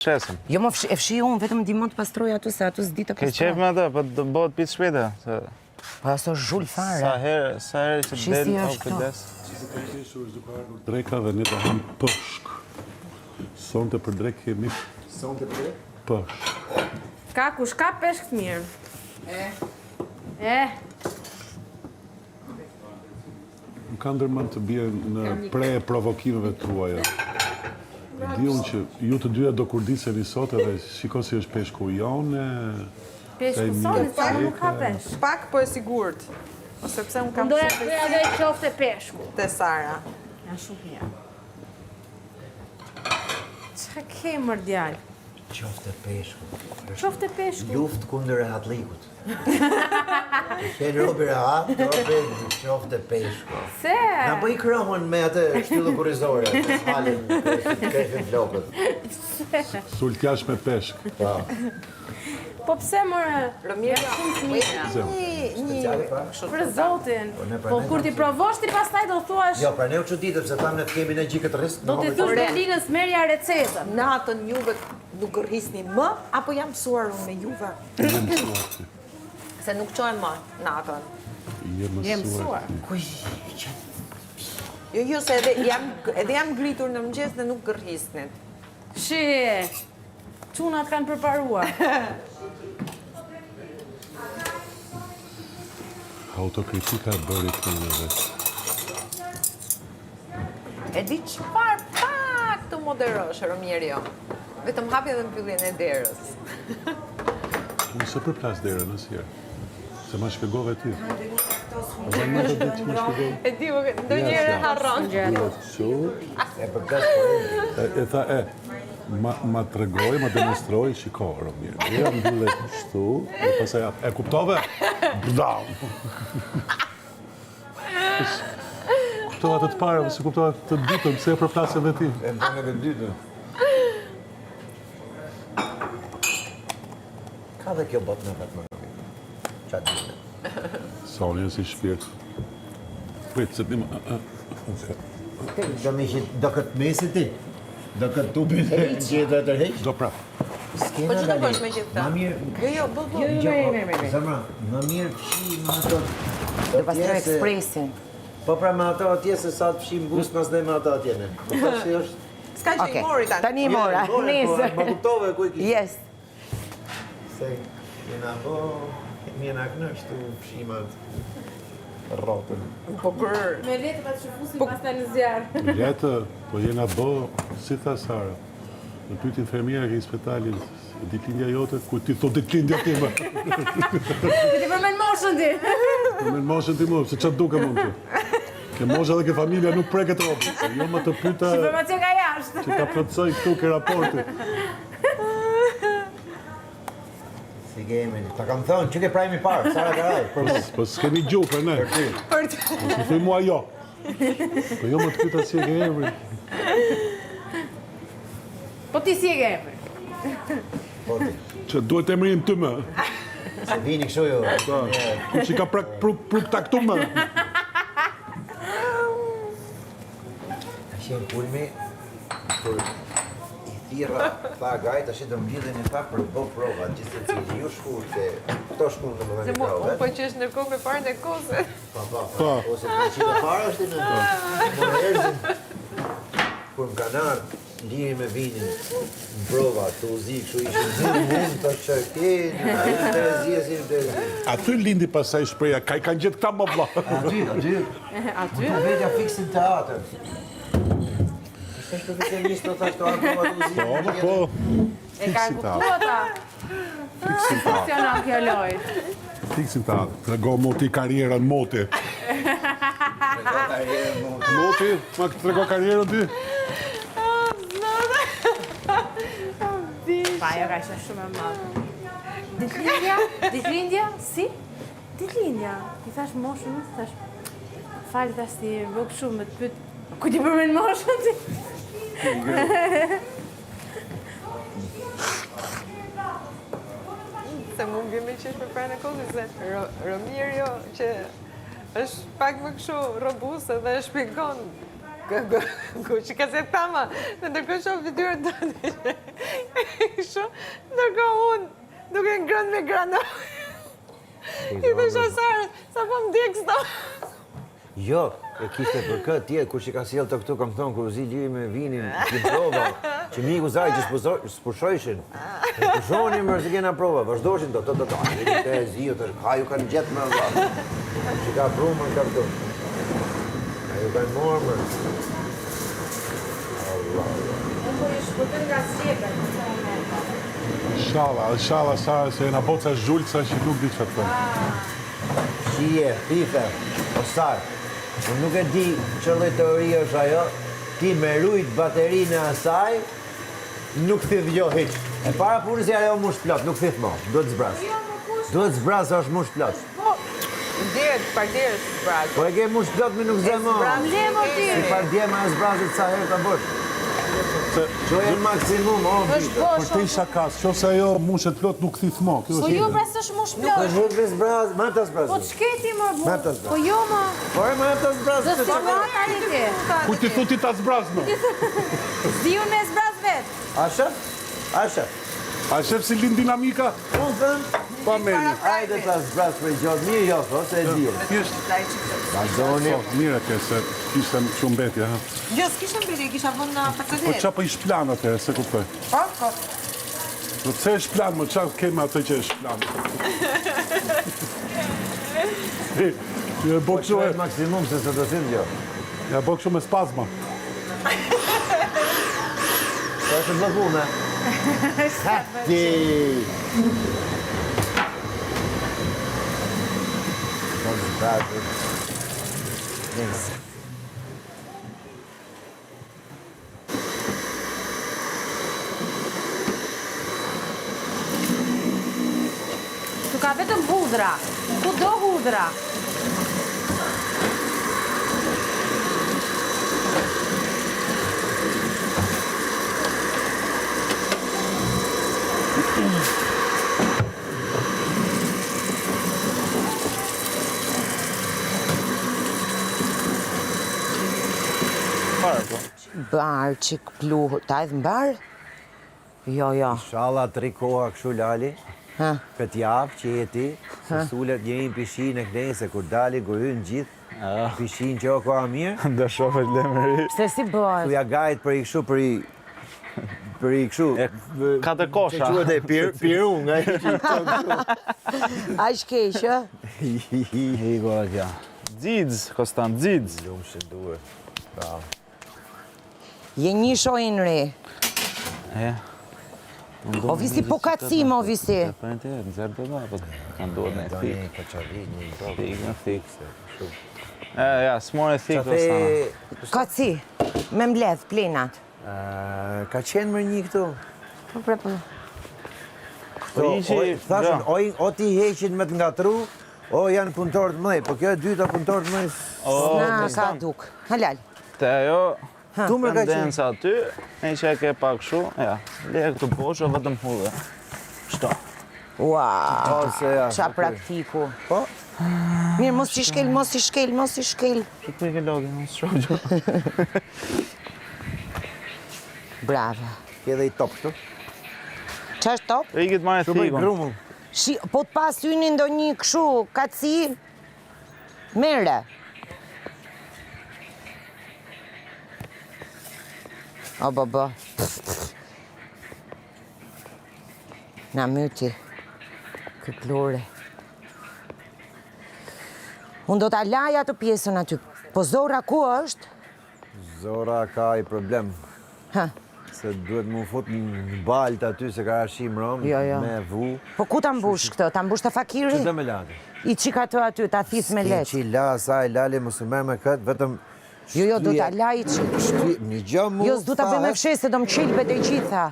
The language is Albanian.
Shesëm. Jo, më e fshi unë, vetëm ndihmon të pastroj ato, se ato s'di të Ke pastroj. qef me atë, po të bëhet pitë shpejta. Po aso zhull fare. Sa herë që Shi del, si au është kujdes. Dreka dhe ne të ham pëshk. Sonte për drek kemi pëshk. Ka kush ka peshk të mirë. Më ka ndërmend të bie në pre provokimeve tuaja. Di unë që ju të dyja do kurdiseni sot edhe shiko si është peshku jone. Peshku soni, sa nuk ka peshk. Pak po e sigurt. Ose pse unë kam Doja dhe qofte peshku. te Sara. Janë shumë mirë. Çka ke mër djalë? Qofte peshku. Qofte peshku. Luft kundër e atlikut. Qenë robi rahat, qofte peshku. Se? Na bëj krohën me atë shtyllë kurizore, halin kefin flokët. Sultjash me peshk. Po pse mërë? Rëmirë, Shumë të mira. Speciale pra? Për zotin. Po, ne pra Po ne kur ti kam- provosh ti pastaj do thuash, Jo, pra ne u çuditëm se thamë ne të kemi në gjikët rrisë. do t'i thush Belinës merja recetën. natën juve nuk gërhisni më, apo jam mësuar unë me juve? Je mësuar. Se nuk qohen më natën. Je Je mësuar. mësuar. Jo, se edhe jam gritur në mëngjes dhe nuk gërhisnit. Shi, çunat kanë përparuar. Autokritika e bëri këtu edhe. E di çfarë pak të moderosh, Romirio. Vetëm hapi edhe mbylljen e derës. Unë se përplas derën asnjëherë. Se ma shpjegove ti. Edhe më të ditë që ma shpjegove. E di, ndonjëherë harron. Kështu, E për pes për e tha, ma tregoj, ma demonstroj, shiko, Romir. Dera mbyllet kështu, dhe pasaj e kuptove? Bdam! Kuptova të parë, se kuptova të ditëm, pse e përplasën dhe ti. E më në dytë. Ka dhe kjo botë në vetë më rëmi. Qa dytë. Sonja si shpirt. Prit, se t'nim... Do me hit, do këtë mesit ti. Do këtë tupin e gjithë e tërheq. Do prap. Po që të bësh me gjithë ta? Ma mirë... Jo, bëll. Zemra, më mirë fshi me ato... Do pastroj ekspresin. Po pra me ato atje se sa të fshim bus mas dhe me ato atjene. Po ta që është... S'ka që i mori tani. Tani i mora, nesër. Ma kuptove ku i kishë. Yes. Se jena po... Mjena knështu fshimat rrotën. Po kërë. Me letë pa të shëfusin pastaj në zjarë. Letë, po jena bë, si tha Sara. Në pyet infermiera ke spitalit, ditëlindja jote, ku ti thot ditëlindja time. Ti përmend moshën ti. Me moshën ti më, se çfarë duke mund ti. Ke mosha dhe ke familja nuk preket ropë. Se jo më të pyta Informacion nga jashtë. që ta plotësoj këtu ke raporti. Si kemi, ta kam thënë, që ke prajmi parë, Sara Karaj. Po s'kemi gjuhë për ne. Mos më thuj mua jo. Po jo më të pyta si e ke emrin. Po ti si e ke emrin? Po ti, Që duhet emrin ty më. se vini kështu jo. Ku që ka prup taktu më. Ka qenë pulmi, kur i thira, tha gajt, ashtë do mbjidhen e tha për bo prova, gjithë të cilë ju shkull, se këto shkull në më Se dhe mu, prove. unë po qesh në kohë me parën e kose. Pa, ose të qitë e parë është i në më erzin. Kur më kanë ardhë, liri me vinin, në prova, të uzi, kështu ishë zirë mund të shërkeni, në Terezia, si në Terezia. Aty lindi pasaj shpreja, ka i kanë gjithë këta më vla. Aty. Aty? Po vetja fiksin teatr. Ishte profesionist të thashtë të arpova të uzi. Po, E ka fiksin ta. kuptu ata. Fiksin ta. Funksionon kjo lojë. Fiksin ta. Trego moti karierën moti. Moti, ma këtë trego karierën ti? Pa, jo ka ishte shumë e madhe. Ditëlindja? Ditëlindja? Si? Ditëlindja. I thash moshën, i thash... Falë, thash ti bëk shumë, me të pyt... Ku ti përmend moshën ti? Se mu më me qesh për parën e kose, se Romirio që është pak më kështu robust edhe e shpjegon Ku që ka se tama, në ndërkohë shoh fytyrën tënde. Kështu, ndërkohë unë duke ngrënë me grano. I thësha Sara, sa po më djek s'to. Jo, e kishte për këtë tjetë, kur që ka sjell të këtu, kam thonë, kur zi liri me vinin, që prova, që miku zaj që s'pushojshin. E pushoni mërë se kena prova, vazhdoshin të, e zio, të haju kanë gjetë më nga. Që ka prumën ka këtu. Haju kanë morë mërë. Inshallah Sara se jena boca zhulca që nuk di që të thëmë. Shije, fife, o Sarë, unë nuk e di që lloj teori është ajo, ti me rujt baterinë e asaj, nuk thith jo hiq. E para punës e ajo mush plot, nuk thith mo, duhet zbras. Duhet zbras është mush plot. Dirët, pardirës zbrazë. Po e ke mush plot me nuk zë mo. Zemo ti. Si pardje ma zbrazit sa herë të bësh. Që e maksimum, o vite. Për te isha kas, që ose ajo mushet plot nuk thith mo. Po jo pra s'është mush Nuk plot. është hek me zbraz, ma të zbraz. Po ç'keti më bu? Ma të zbraz. Po jo më. Po e ma të zbraz. Do të tani ti. Ku ti thuti ta zbrazno? Ziun me zbraz vet. Asha? Asha? A shef si lin dinamika? Unë thëmë, Pa meni. ajde ta zbraz për gjotë, mirë jo, se e dhjë. Vazhdoni. Mire ke se kishte që mbetje, ha? Jo, s'kishtë mbeti, kisha vënë në Po pakadet. qa për ish plan atë, se kuptoj. Po. Do të ish plan, më qa keme atë që ish plan. Ja Po bëk që shumë, e maksimum se se do si ndjo. ja bëk shumë me spazma. Po e të blokune. Hati! Po të zbrazit. Nëse. Tu ka vetëm hudhra. Ku do hudhra? Fare, po. Barë që këpluhë, ta edhe mbarë? Jo. Shala trikoha këshu lali, Ha? këtë javë që jeti, se sulet njëjnë pishin e knejse, kur dali, kur hynë gjithë, pishin që o koha mirë, Do shofe lemëri. Se si ku bëhet? ja gajt për i këshu, për i këshu. Katër kosha. Që quhet e pirun, nga i që i tonë A shkeqë? Higo atja. Dzidz, Kostant, dzidz. Lumë që duhet. Bravo. Je një shojnë re. E. O visi po kacim, o visi. Po në të jetë, në zërë të da, po kanë duhet në Tani, thik. këqari, një Thik, në thik. Ja, s'more thik, Kostana. Qafe, Kaci, me mbledh, plenat. ka qenë më një këtu? Po prepo. Po ishi, Thashën, jo. o ti heqin me të ngatru, o janë punëtorë të mëdhej, po kjo e dyta punëtorë të mëdhej. Na ka duk. Halal. Te ajo, Tu më ka qenë. tendenca aty, e që e ke pak shu, ja, le këtu posho, vetëm hudhe. Shto. Ua, Ose ja. qa praktiku. Po, Mirë, mos i shkel. Që ku i ke logi, në shrogjë. Brava. ke dhe i top këtu. Qa është top? E i këtë marrë Shumë i thikun. grumull. Po të pas yni ndo një këshu, kaci, mere. O, baba. Na myti. Këplore. Unë do t'a laj atë pjesën aty. Po Zora ku është? Zora ka i problem. Ha, Se duhet mu fut në baltë aty se ka arshim rom, Jo. me vu. po ku ta mbush këtë? Ta mbush të fakiri? Që të me lati? I qika të aty, ta thith me Ki letë. që la asaj, lali, mos u merr me këtë, vetëm... Jo, do t'a laj i qik. Një gjë mu... Jo, s'du t'a bëj me fshes se do më qilbet e gjitha.